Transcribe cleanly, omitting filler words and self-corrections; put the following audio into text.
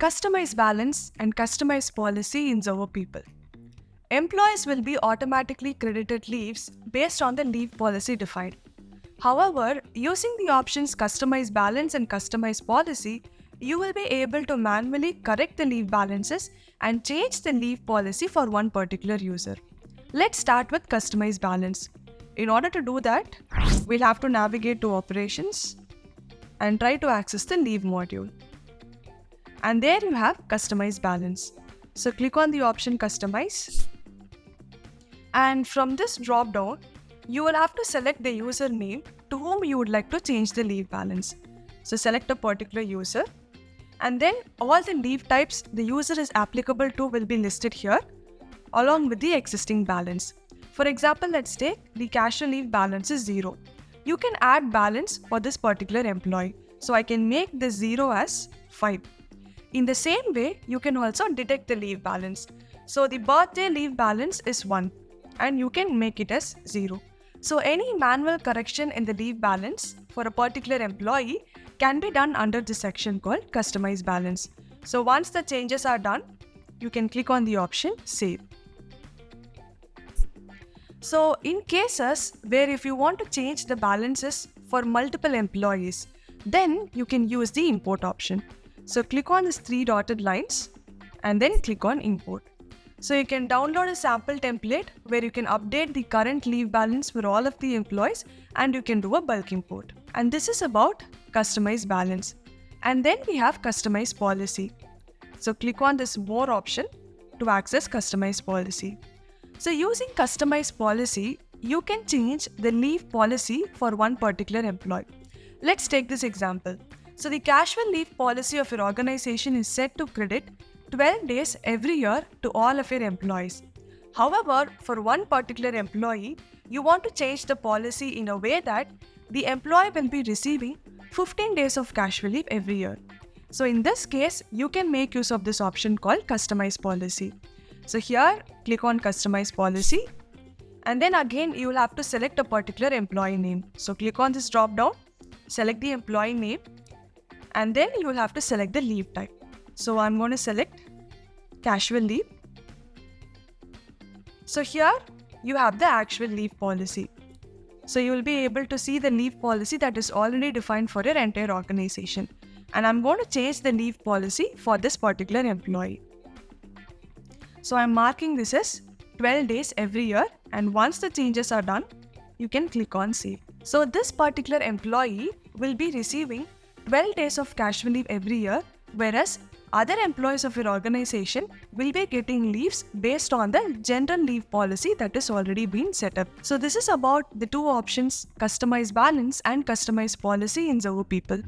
Customize balance and customize policy in Zoho People. Employees will be automatically credited leaves based on the leave policy defined. However, using the options Customize Balance and Customize Policy, you will be able to manually correct the leave balances and change the leave policy for one particular user. Let's start with Customize Balance. In order to do that, we'll have to navigate to Operations and try to access the Leave module. And there you have Customize Balance. So click on the option Customize. And from this drop down, you will have to select the user name to whom you would like to change the leave balance. So select a particular user, and then all the leave types the user is applicable to will be listed here along with the existing balance. For example, let's take the casual leave balance is 0. You can add balance for this particular employee. So I can make the 0 as 5. In the same way, you can also detect the leave balance. So the birthday leave balance is 1 and you can make it as 0. So any manual correction in the leave balance for a particular employee can be done under this section called Customize Balance. So once the changes are done, you can click on the option Save. So in cases where if you want to change the balances for multiple employees, then you can use the Import option. So click on these 3 dotted lines and then click on Import. So you can download a sample template where you can update the current leave balance for all of the employees and you can do a bulk import. And this is about Customize Balance. And then we have Customize Policy. So click on this More option to access Customize Policy. So using Customize Policy, you can change the leave policy for one particular employee. Let's take this example. So the casual leave policy of your organization is set to credit 12 days every year to all of your employees. However, for one particular employee, you want to change the policy in a way that the employee will be receiving 15 days of casual leave every year. So in this case, you can make use of this option called Customize Policy. So here, click on Customize Policy, and then again you will have to select a particular employee name. So click on this drop down, select the employee name, and then you will have to select the leave type. So I'm going to select casual leave. So here you have the actual leave policy. So you will be able to see the leave policy that is already defined for your entire organization. And I'm going to change the leave policy for this particular employee. So I'm marking this as 12 days every year, and once the changes are done, you can click on Save. So this particular employee will be receiving 12 days of casual leave every year, whereas other employees of your organization will be getting leaves based on the general leave policy that is already been set up. So this is about the two options, Customize Balance and Customize Policy in Zoho People.